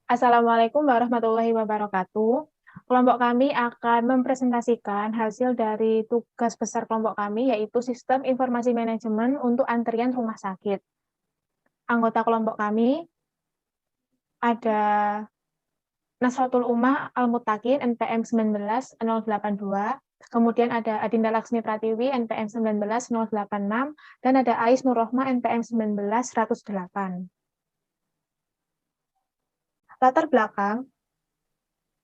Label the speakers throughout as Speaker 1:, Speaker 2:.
Speaker 1: Assalamualaikum warahmatullahi wabarakatuh. Kelompok kami akan mempresentasikan hasil dari tugas besar kelompok kami, yaitu Sistem Informasi Manajemen untuk Antrian Rumah Sakit. Anggota kelompok kami ada Nasratul Ummah Al-Muttaqin NPM 19082, kemudian ada Adinda Laksmi Pratiwi NPM 19086, dan ada Ais Nurrohmah NPM 19108. Latar belakang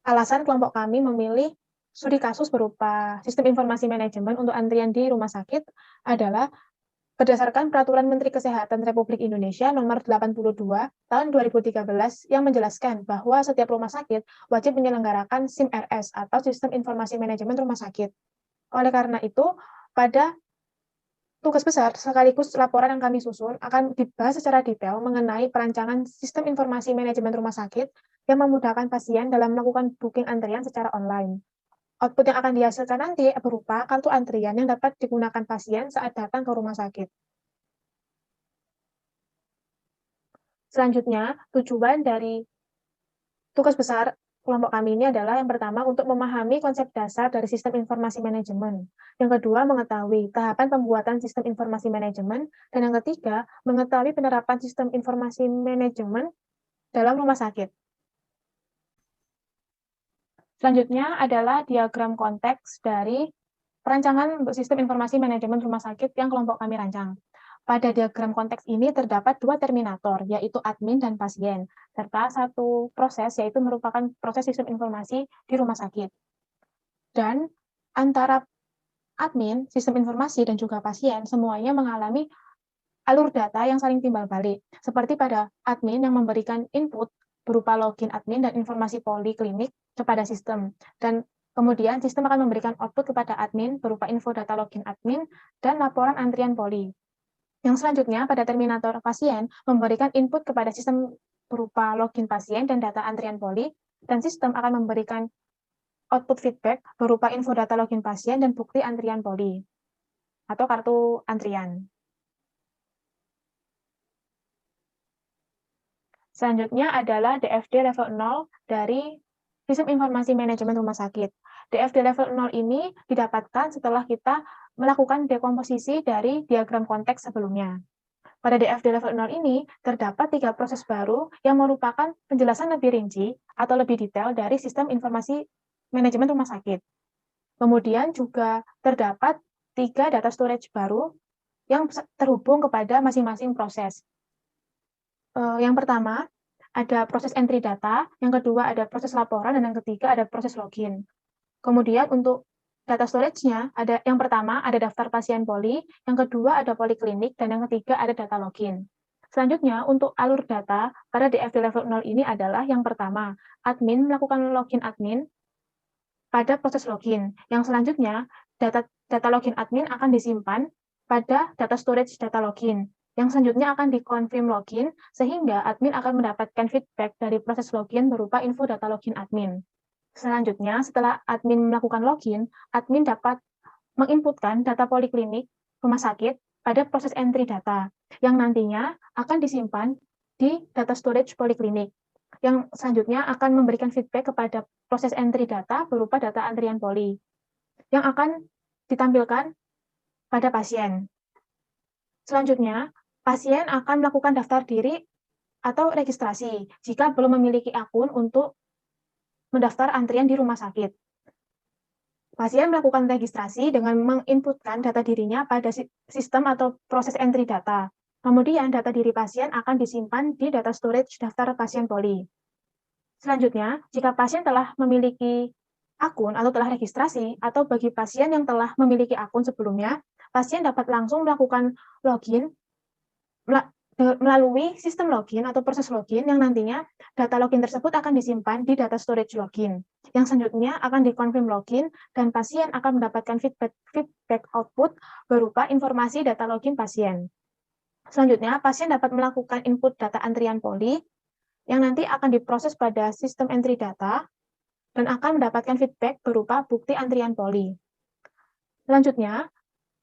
Speaker 1: alasan kelompok kami memilih studi kasus berupa sistem informasi manajemen untuk antrian di rumah sakit adalah berdasarkan Peraturan Menteri Kesehatan Republik Indonesia Nomor 82 Tahun 2013 yang menjelaskan bahwa setiap rumah sakit wajib menyelenggarakan SIM-RS atau Sistem Informasi Manajemen Rumah Sakit. Oleh karena itu, pada tugas besar sekaligus laporan yang kami susun akan dibahas secara detail mengenai perancangan sistem informasi manajemen rumah sakit yang memudahkan pasien dalam melakukan booking antrian secara online. Output yang akan dihasilkan nanti berupa kartu antrian yang dapat digunakan pasien saat datang ke rumah sakit. Selanjutnya, tujuan dari tugas besar kelompok kami ini adalah yang pertama untuk memahami konsep dasar dari sistem informasi manajemen. Yang kedua, mengetahui tahapan pembuatan sistem informasi manajemen. Dan yang ketiga, mengetahui penerapan sistem informasi manajemen dalam rumah sakit. Selanjutnya adalah diagram konteks dari perancangan sistem informasi manajemen rumah sakit yang kelompok kami rancang. Pada diagram konteks ini terdapat dua terminator, yaitu admin dan pasien, serta satu proses, yaitu merupakan proses sistem informasi di rumah sakit. Dan antara admin, sistem informasi, dan juga pasien, semuanya mengalami alur data yang saling timbal balik. Seperti pada admin yang memberikan input berupa login admin dan informasi poliklinik kepada sistem. Dan kemudian sistem akan memberikan output kepada admin berupa info data login admin dan laporan antrian poli. Yang selanjutnya, pada terminator pasien memberikan input kepada sistem berupa login pasien dan data antrian poli, dan sistem akan memberikan output feedback berupa info data login pasien dan bukti antrian poli, atau kartu antrian. Selanjutnya adalah DFD level 0 dari Sistem Informasi Manajemen Rumah Sakit. DFD level 0 ini didapatkan setelah kita melakukan dekomposisi dari diagram konteks sebelumnya. Pada DFD level 0 ini, terdapat 3 proses baru yang merupakan penjelasan lebih rinci atau lebih detail dari sistem informasi manajemen rumah sakit. Kemudian juga terdapat 3 data storage baru yang terhubung kepada masing-masing proses. Yang pertama, ada proses entry data, yang kedua ada proses laporan, dan yang ketiga ada proses login. Kemudian untuk data storage-nya, ada yang pertama ada daftar pasien poli, yang kedua ada poliklinik, dan yang ketiga ada data login. Selanjutnya, untuk alur data pada DFD level 0 ini adalah yang pertama, admin melakukan login admin pada proses login. Yang selanjutnya, data login admin akan disimpan pada data storage data login. Yang selanjutnya akan dikonfirm login, sehingga admin akan mendapatkan feedback dari proses login berupa info data login admin. Selanjutnya, setelah admin melakukan login, admin dapat menginputkan data poliklinik rumah sakit pada proses entry data, yang nantinya akan disimpan di data storage poliklinik. Yang selanjutnya akan memberikan feedback kepada proses entry data berupa data antrian poli, yang akan ditampilkan pada pasien. Selanjutnya, pasien akan melakukan daftar diri atau registrasi jika belum memiliki akun untuk mendaftar antrian di rumah sakit. Pasien melakukan registrasi dengan menginputkan data dirinya pada sistem atau proses entry data. Kemudian data diri pasien akan disimpan di data storage daftar pasien poli. Selanjutnya, jika pasien telah memiliki akun atau telah registrasi, atau bagi pasien yang telah memiliki akun sebelumnya, pasien dapat langsung melakukan login melalui sistem login atau proses login yang nantinya data login tersebut akan disimpan di data storage login. Yang selanjutnya akan dikonfirm login dan pasien akan mendapatkan feedback output berupa informasi data login pasien. Selanjutnya, pasien dapat melakukan input data antrian poli yang nanti akan diproses pada sistem entry data dan akan mendapatkan feedback berupa bukti antrian poli. Selanjutnya,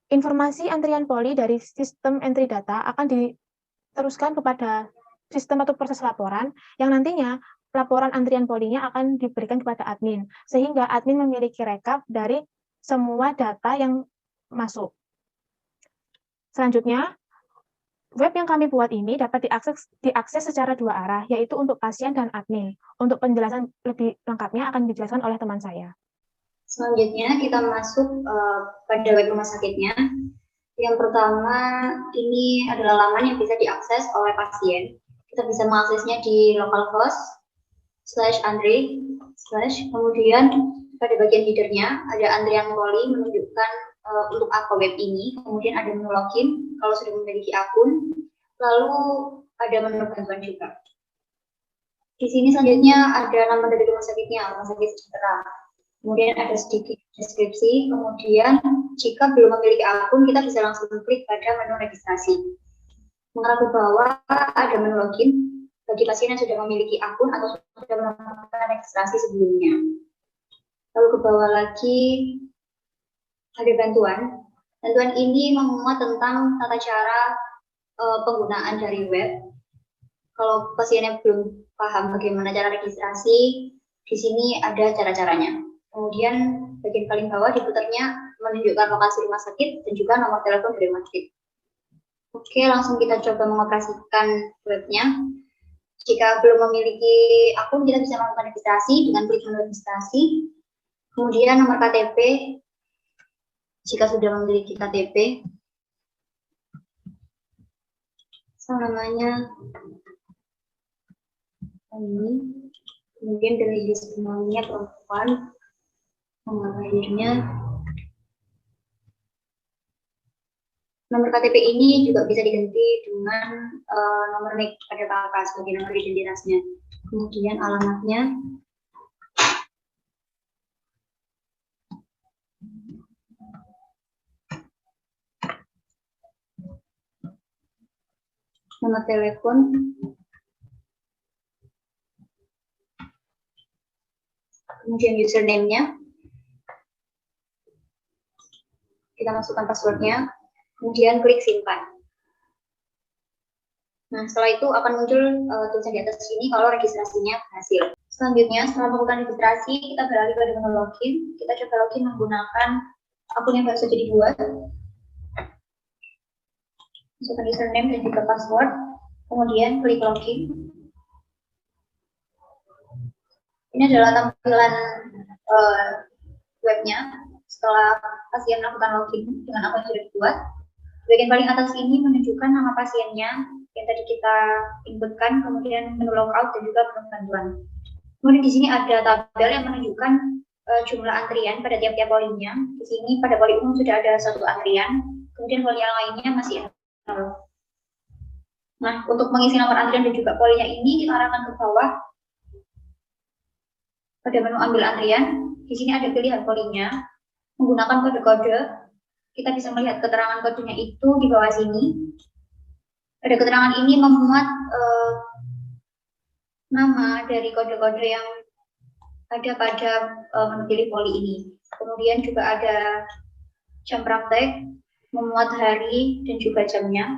Speaker 1: informasi antrian poli dari sistem entry data akan diteruskan kepada sistem atau proses laporan yang nantinya laporan antrian polinya akan diberikan kepada admin, sehingga admin memiliki rekap dari semua data yang masuk. Selanjutnya, web yang kami buat ini dapat diakses secara dua arah, yaitu untuk pasien dan admin. Untuk penjelasan lebih lengkapnya akan dijelaskan oleh teman saya.
Speaker 2: Selanjutnya kita masuk pada web rumah sakitnya. Yang pertama, ini adalah laman yang bisa diakses oleh pasien. Kita bisa mengaksesnya di localhost/Andre/ kemudian pada bagian header-nya ada antrian poli menunjukkan untuk apa web ini, kemudian ada menu login kalau sudah memiliki akun, lalu ada menu bantuan juga. Di sini selanjutnya ada nama dari rumah sakitnya, Rumah Sakit Sejahtera. Kemudian ada sedikit deskripsi, kemudian jika belum memiliki akun, kita bisa langsung klik pada menu registrasi. Mengarah ke bawah ada menu login bagi pasien yang sudah memiliki akun atau sudah melakukan registrasi sebelumnya. Lalu ke bawah lagi ada bantuan. Bantuan ini memuat tentang tata cara penggunaan dari web. Kalau pasiennya belum paham bagaimana cara registrasi, di sini ada cara-caranya. Kemudian bagian paling bawah diputarnya menunjukkan lokasi rumah sakit dan juga nomor telepon dari rumah sakit. Oke, langsung kita coba mengoperasikan webnya. Jika belum memiliki akun, kita bisa melakukan registrasi dengan klik menu registrasi. Kemudian nomor KTP. Jika sudah memiliki KTP, namanya ini, kemudian dari jenis namanya perempuan, nomor lahirnya. Nomor KTP ini juga bisa diganti dengan nomor NIK pada kakak sebagai nomor identitasnya. Kemudian alamatnya. Nomor telepon. Kemudian username-nya. Kita masukkan password-nya. Kemudian klik simpan. Nah, setelah itu akan muncul tulisan di atas sini kalau registrasinya berhasil. Selanjutnya, setelah melakukan registrasi, kita beralih ke menu login. Kita coba login menggunakan akun yang baru saja dibuat. Masukkan username dan juga password. Kemudian klik login. Ini adalah tampilan webnya setelah pasien melakukan login dengan akun yang sudah dibuat. Bagian paling atas ini menunjukkan nama pasiennya yang tadi kita inputkan, kemudian menu logout dan juga menu bantuan. Kemudian di sini ada tabel yang menunjukkan jumlah antrian pada tiap-tiap polinya. Di sini pada poli umum sudah ada 1 antrian, kemudian poli yang lainnya masih 0. Nah, untuk mengisi nomor antrian dan juga polinya ini kita arahkan ke bawah pada menu ambil antrian. Di sini ada pilihan polinya menggunakan kode-kode. Kita bisa melihat keterangan kodenya itu di bawah sini. Pada keterangan ini memuat nama dari kode-kode yang ada pada memilih poli ini. Kemudian juga ada jam praktek, memuat hari dan juga jamnya.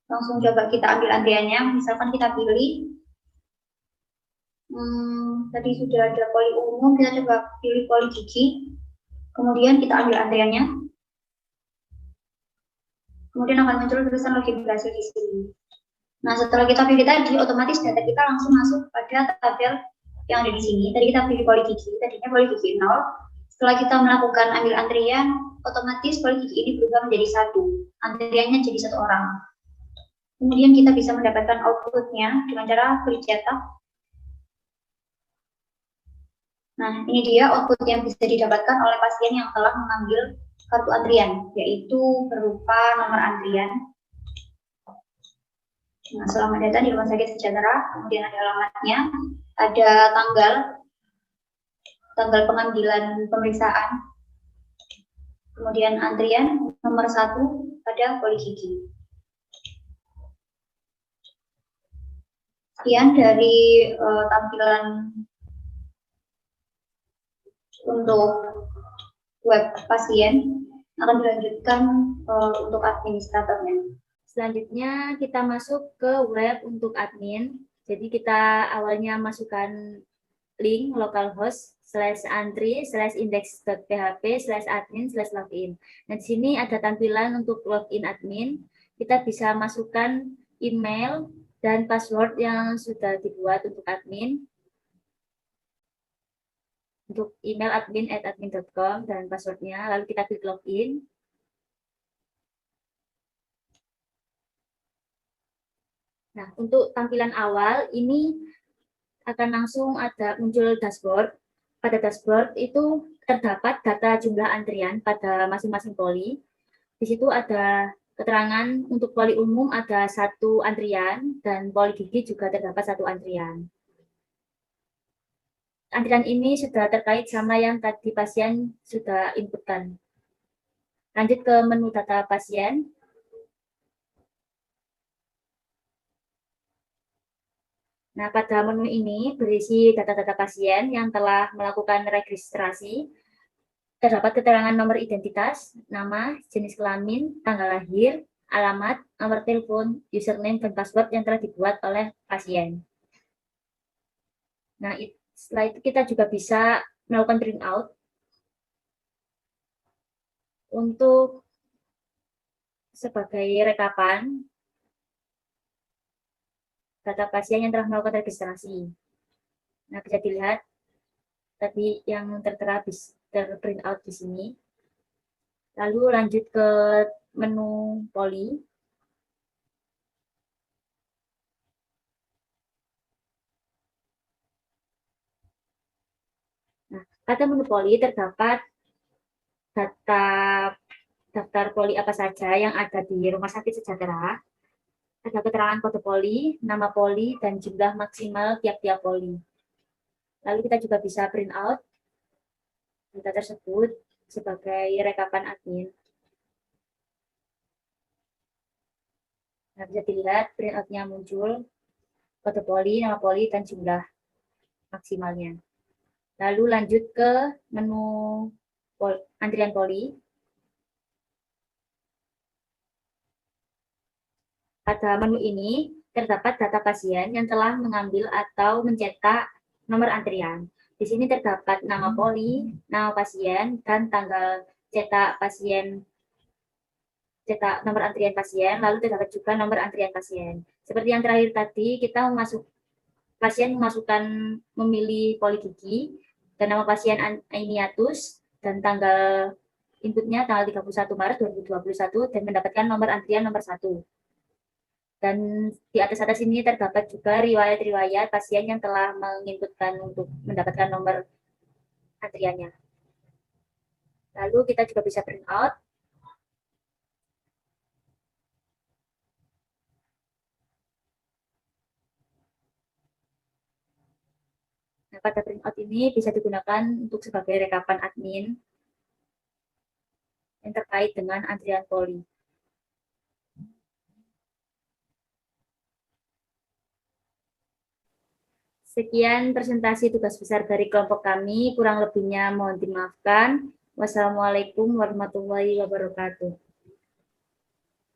Speaker 2: Langsung coba kita ambil antriannya. Misalkan kita pilih tadi sudah ada poli umum, kita coba pilih poli gigi. Kemudian kita ambil antriannya. Kemudian akan muncul tulisan login berhasil di sini. Nah, setelah kita pilih tadi, otomatis data kita langsung masuk pada tabel yang ada di sini. Tadi kita pilih poli gigi, tadinya poli gigi 0. Setelah kita melakukan ambil antrian, otomatis poli gigi ini berubah menjadi 1. Antriannya jadi 1 orang. Kemudian kita bisa mendapatkan outputnya dengan cara klik cetak. Nah, ini dia output yang bisa didapatkan oleh pasien yang telah mengambil kartu antrian, yaitu berupa nomor antrian. Nah, selamat datang di Rumah Sakit Sejahtera, kemudian ada alamatnya, ada tanggal pengambilan pemeriksaan, kemudian antrian nomor 1 pada poli gigi. Sekian dari tampilan untuk web pasien. Akan dilanjutkan untuk administratornya.
Speaker 3: Selanjutnya kita masuk ke web untuk admin. Jadi kita awalnya masukkan link localhost/antri/index.php/admin/login. Nah, di sini ada tampilan untuk login admin. Kita bisa masukkan email dan password yang sudah dibuat untuk admin. Untuk email admin@admin.com dan passwordnya, lalu kita klik login. Nah, untuk tampilan awal ini akan langsung ada muncul dashboard. Pada dashboard itu terdapat data jumlah antrian pada masing-masing poli. Di situ ada keterangan untuk poli umum ada 1 antrian dan poli gigi juga terdapat 1 antrian. Antrian ini sudah terkait sama yang tadi pasien sudah inputkan. Lanjut ke menu data pasien. Nah, pada menu ini berisi data-data pasien yang telah melakukan registrasi. Terdapat keterangan nomor identitas, nama, jenis kelamin, tanggal lahir, alamat, nomor telepon, username, dan password yang telah dibuat oleh pasien. Nah, setelah itu kita juga bisa melakukan print out untuk sebagai rekapan data pasien yang telah melakukan registrasi. Nah, bisa dilihat tadi yang tertera terprint out di sini. Lalu lanjut ke menu poli. Nah, pada menu poli terdapat daftar poli apa saja yang ada di Rumah Sakit Sejahtera. Ada keterangan kode poli, nama poli, dan jumlah maksimal tiap-tiap poli. Lalu kita juga bisa print out data tersebut sebagai rekapan admin. Nah, bisa dilihat print out-nya muncul, kode poli, nama poli, dan jumlah maksimalnya. Lalu lanjut ke menu antrian poli. Pada menu ini terdapat data pasien yang telah mengambil atau mencetak nomor antrian. Di sini terdapat nama poli, nama pasien, dan tanggal cetak nomor antrian pasien, lalu terdapat juga nomor antrian pasien. Seperti yang terakhir tadi, pasien memilih poli gigi, dan nama pasien Ainiatus, dan tanggal inputnya tanggal 31 Maret 2021, dan mendapatkan nomor antrian nomor 1. Dan di atas ini terdapat juga riwayat-riwayat pasien yang telah menginputkan untuk mendapatkan nomor antriannya. Lalu kita juga bisa print out. Nah, pada print out ini bisa digunakan untuk sebagai rekapan admin yang terkait dengan antrian poli. Sekian presentasi tugas besar dari kelompok kami, kurang lebihnya mohon dimaafkan. Wassalamualaikum warahmatullahi wabarakatuh.